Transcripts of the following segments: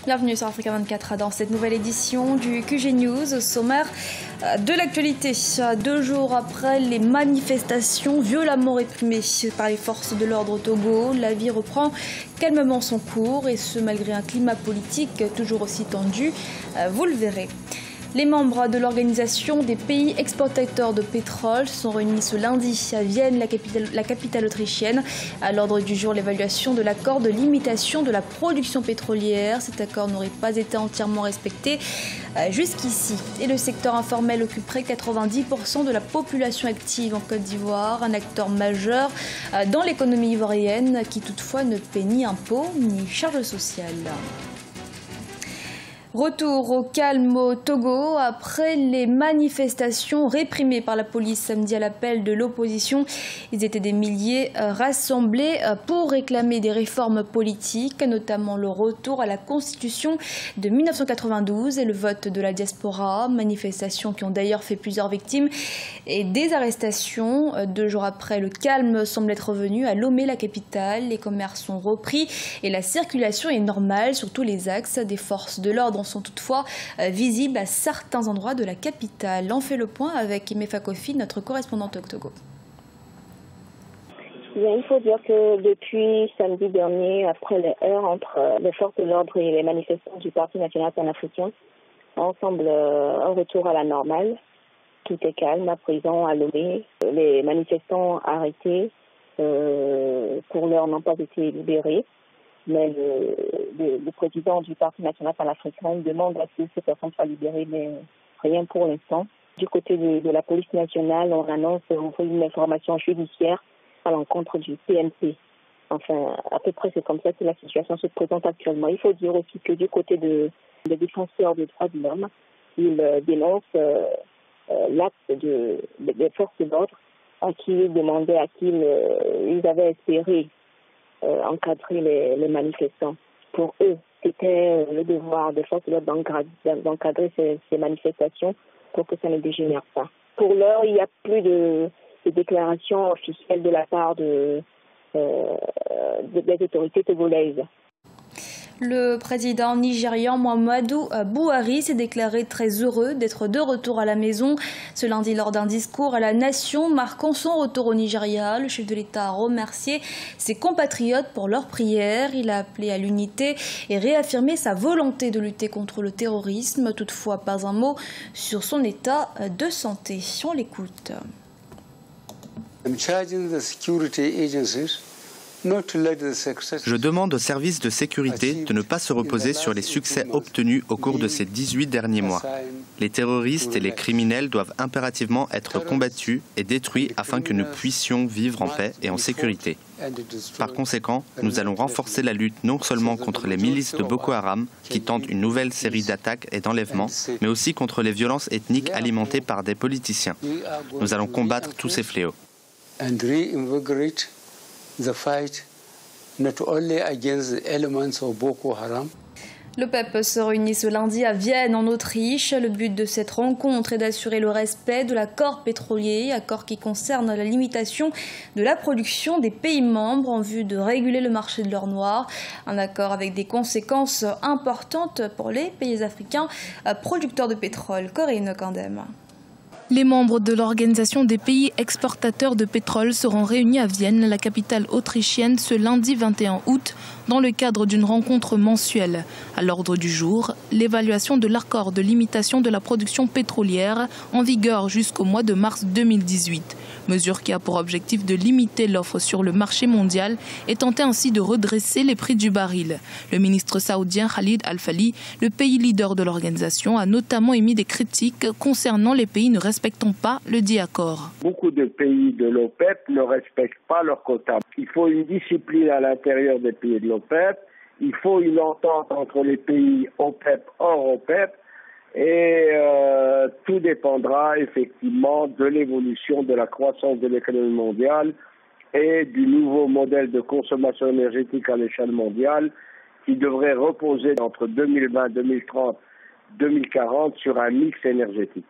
Bienvenue sur Africa 24 dans cette nouvelle édition du QG News. Au sommaire de l'actualité, 2 jours après les manifestations violemment réprimées par les forces de l'ordre au Togo, la vie reprend calmement son cours et ce malgré un climat politique toujours aussi tendu, vous le verrez. Les membres de l'Organisation des pays exportateurs de pétrole sont réunis ce lundi à Vienne, la capitale autrichienne. À l'ordre du jour, l'évaluation de l'accord de limitation de la production pétrolière. Cet accord n'aurait pas été entièrement respecté jusqu'ici. Et le secteur informel occuperait 90% de la population active en Côte d'Ivoire, un acteur majeur dans l'économie ivoirienne qui toutefois ne paie ni impôts ni charges sociales. Retour au calme au Togo après les manifestations réprimées par la police samedi à l'appel de l'opposition. Ils étaient des milliers rassemblés pour réclamer des réformes politiques, notamment le retour à la Constitution de 1992 et le vote de la diaspora. Manifestations qui ont d'ailleurs fait plusieurs victimes et des arrestations. 2 jours après, le calme semble être revenu à Lomé, la capitale. Les commerces sont repris et la circulation est normale sur tous les axes. Des forces de l'ordre sont toutefois visibles à certains endroits de la capitale. On fait le point avec Imefa Kofi, notre correspondante au Togo. Il faut dire que depuis samedi dernier, après les heurts entre les forces de l'ordre et les manifestants du Parti national panafricain, on semble un retour à la normale. Tout est calme à présent à Lomé. Les manifestants arrêtés pour l'heure n'ont pas été libérés. Mais le président du Parti national panafricain demande à ce que ces personnes soient libérées, mais rien pour l'instant. Du côté de la police nationale, on annonce une information judiciaire à l'encontre du PNP. Enfin, à peu près c'est comme ça que la situation se présente actuellement. Il faut dire aussi que du côté des défenseurs des droits de l'homme, ils dénoncent l'acte des forces de l'ordre à qui ils demandaient, à qui ils avaient espéré encadrer les manifestants. Pour eux, c'était le devoir des forces de l'ordre d'encadrer ces manifestations pour que ça ne dégénère pas. Pour l'heure, il n'y a plus de déclaration officielle de la part des autorités togolaises. Le président nigérian Muhammadu Buhari s'est déclaré très heureux d'être de retour à la maison. Ce lundi, lors d'un discours à la nation marquant son retour au Nigeria, le chef de l'État a remercié ses compatriotes pour leurs prières. Il a appelé à l'unité et réaffirmé sa volonté de lutter contre le terrorisme. Toutefois, pas un mot sur son état de santé. On l'écoute. Je demande aux services de sécurité de ne pas se reposer sur les succès obtenus au cours de ces 18 derniers mois. Les terroristes et les criminels doivent impérativement être combattus et détruits afin que nous puissions vivre en paix et en sécurité. Par conséquent, nous allons renforcer la lutte non seulement contre les milices de Boko Haram, qui tentent une nouvelle série d'attaques et d'enlèvements, mais aussi contre les violences ethniques alimentées par des politiciens. Nous allons combattre tous ces fléaux. The fight not only against the elements of Boko Haram. Le PEP se réunit ce lundi à Vienne, en Autriche. Le but de cette rencontre est d'assurer le respect de l'accord pétrolier, accord qui concerne la limitation de la production des pays membres en vue de réguler le marché de l'or noir. Un accord avec des conséquences importantes pour les pays africains producteurs de pétrole. Corinne Kandem. Les membres de l'Organisation des pays exportateurs de pétrole seront réunis à Vienne, la capitale autrichienne, ce lundi 21 août, dans le cadre d'une rencontre mensuelle. À l'ordre du jour, l'évaluation de l'accord de limitation de la production pétrolière en vigueur jusqu'au mois de mars 2018. Mesure qui a pour objectif de limiter l'offre sur le marché mondial et tenter ainsi de redresser les prix du baril. Le ministre saoudien Khalid Al-Falih, le pays leader de l'organisation, a notamment émis des critiques concernant les pays ne respectant pas le dit accord. Beaucoup de pays de l'OPEP ne respectent pas leurs quotas. Il faut une discipline à l'intérieur des pays de l'OPEP. Il faut une entente entre les pays OPEP, hors OPEP. Et tout dépendra effectivement de l'évolution de la croissance de l'économie mondiale et du nouveau modèle de consommation énergétique à l'échelle mondiale qui devrait reposer entre 2020, 2030, 2040 sur un mix énergétique.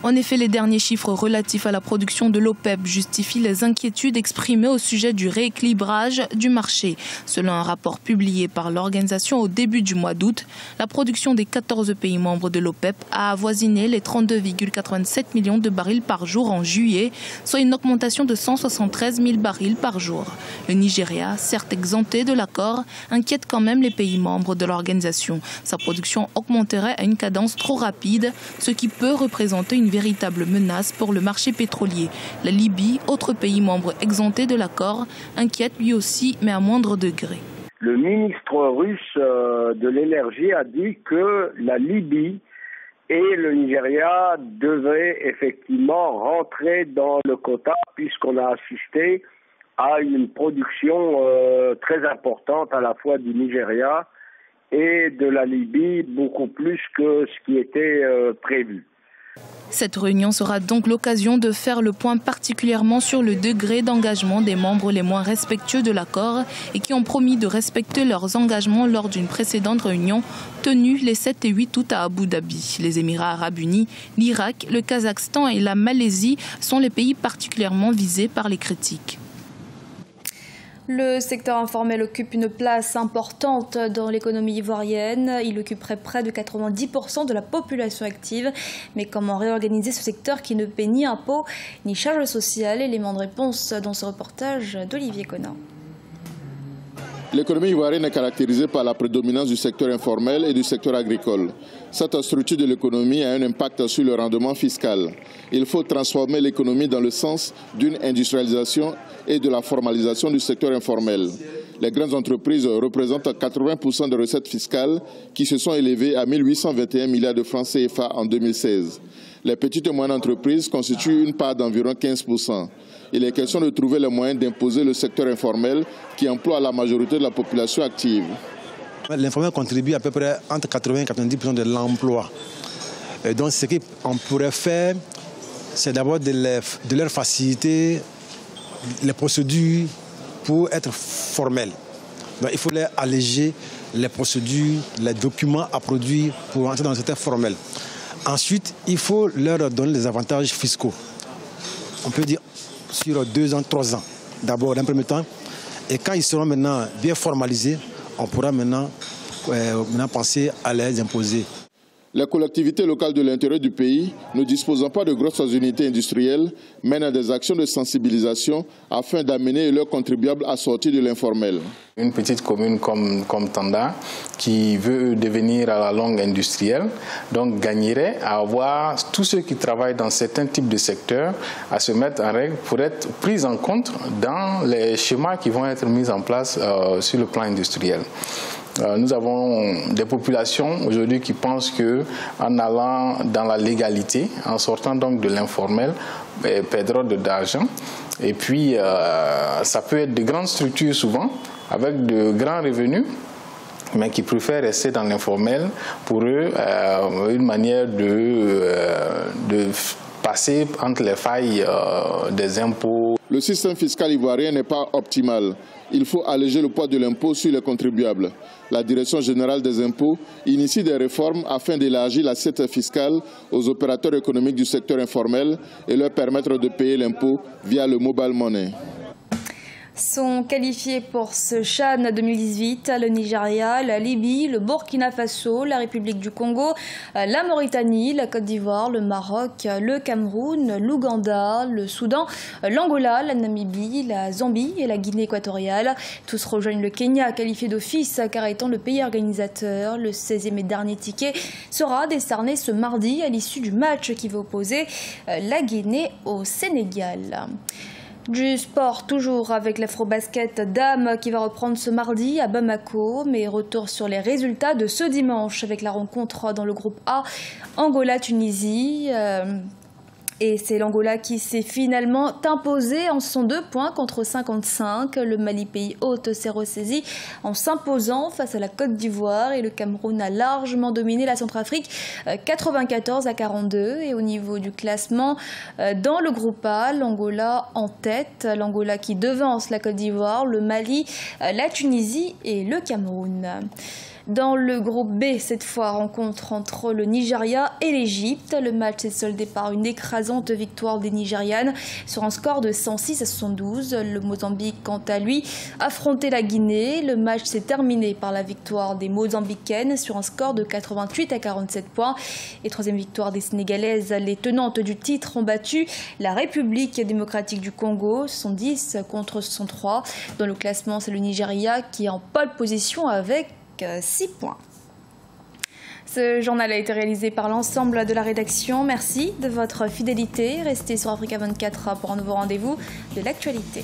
En effet, les derniers chiffres relatifs à la production de l'OPEP justifient les inquiétudes exprimées au sujet du rééquilibrage du marché. Selon un rapport publié par l'organisation au début du mois d'août, la production des 14 pays membres de l'OPEP a avoisiné les 32,87 millions de barils par jour en juillet, soit une augmentation de 173 000 barils par jour. Le Nigeria, certes exempté de l'accord, inquiète quand même les pays membres de l'organisation. Sa production augmenterait à une cadence trop rapide, ce qui peut représenter une véritable menace pour le marché pétrolier. La Libye, autre pays membre exempté de l'accord, inquiète lui aussi, mais à moindre degré. Le ministre russe de l'énergie a dit que la Libye et le Nigeria devaient effectivement rentrer dans le quota puisqu'on a assisté à une production très importante à la fois du Nigeria et de la Libye, beaucoup plus que ce qui était prévu. Cette réunion sera donc l'occasion de faire le point particulièrement sur le degré d'engagement des membres les moins respectueux de l'accord et qui ont promis de respecter leurs engagements lors d'une précédente réunion tenue les 7 et 8 août à Abu Dhabi. Les Émirats arabes unis, l'Irak, le Kazakhstan et la Malaisie sont les pays particulièrement visés par les critiques. Le secteur informel occupe une place importante dans l'économie ivoirienne. Il occuperait près de 90% de la population active. Mais comment réorganiser ce secteur qui ne paie ni impôts ni charges sociales? Élément de réponse dans ce reportage d'Olivier Conin. L'économie ivoirienne est caractérisée par la prédominance du secteur informel et du secteur agricole. Cette structure de l'économie a un impact sur le rendement fiscal. Il faut transformer l'économie dans le sens d'une industrialisation et de la formalisation du secteur informel. Les grandes entreprises représentent 80% des recettes fiscales qui se sont élevées à 1821 milliards de francs CFA en 2016. Les petites et moyennes entreprises constituent une part d'environ 15%. Il est question de trouver les moyens d'imposer le secteur informel qui emploie la majorité de la population active. L'informel contribue à peu près entre 80 et 90% de l'emploi. Donc ce qu'on pourrait faire, c'est d'abord de leur faciliter les procédures pour être formels. Donc il faut leur alléger les procédures, les documents à produire pour entrer dans le secteur formel. Ensuite, il faut leur donner des avantages fiscaux. On peut dire sur 2 ans, 3 ans, d'abord d'un premier temps. Et quand ils seront maintenant bien formalisés, on pourra maintenant penser à les imposer. Les collectivités locales de l'intérieur du pays, ne disposant pas de grosses unités industrielles, mènent des actions de sensibilisation afin d'amener leurs contribuables à sortir de l'informel. Une petite commune comme Tanda, qui veut devenir à la longue industrielle, donc gagnerait à avoir tous ceux qui travaillent dans certains types de secteurs à se mettre en règle pour être pris en compte dans les schémas qui vont être mis en place sur le plan industriel. Nous avons des populations aujourd'hui qui pensent qu'en allant dans la légalité, en sortant donc de l'informel, perdront de l'argent. Et puis, ça peut être de grandes structures souvent, avec de grands revenus, mais qui préfèrent rester dans l'informel. Pour eux, une manière de passer entre les failles des impôts. Le système fiscal ivoirien n'est pas optimal. Il faut alléger le poids de l'impôt sur les contribuables. La Direction générale des impôts initie des réformes afin d'élargir l'assiette fiscale aux opérateurs économiques du secteur informel et leur permettre de payer l'impôt via le mobile money. Sont qualifiés pour ce CHAN 2018 le Nigeria, la Libye, le Burkina Faso, la République du Congo, la Mauritanie, la Côte d'Ivoire, le Maroc, le Cameroun, l'Ouganda, le Soudan, l'Angola, la Namibie, la Zambie et la Guinée équatoriale. Tous rejoignent le Kenya, qualifié d'office car étant le pays organisateur. Le 16e et dernier ticket sera décerné ce mardi à l'issue du match qui va opposer la Guinée au Sénégal. Du sport, toujours avec l'Afrobasket Dames qui va reprendre ce mardi à Bamako, mais retour sur les résultats de ce dimanche avec la rencontre dans le groupe A, Angola-Tunisie. Et c'est l'Angola qui s'est finalement imposé en 102 points contre 55. Le Mali, pays hôte, s'est ressaisi en s'imposant face à la Côte d'Ivoire. Et le Cameroun a largement dominé la Centrafrique 94-42. Et au niveau du classement, dans le groupe A, l'Angola en tête. L'Angola qui devance la Côte d'Ivoire, le Mali, la Tunisie et le Cameroun. Dans le groupe B, cette fois, rencontre entre le Nigeria et l'Égypte. Le match s'est soldé par une écrasante victoire des Nigérianes sur un score de 106-72. Le Mozambique, quant à lui, affrontait la Guinée. Le match s'est terminé par la victoire des Mozambicaines sur un score de 88-47 points. Et troisième victoire des Sénégalaises, les tenantes du titre ont battu la République démocratique du Congo, 70 contre 63. Dans le classement, c'est le Nigeria qui est en pole position avec 6 points. Ce journal a été réalisé par l'ensemble de la rédaction. Merci de votre fidélité. Restez sur Africa 24 pour un nouveau rendez-vous de l'actualité.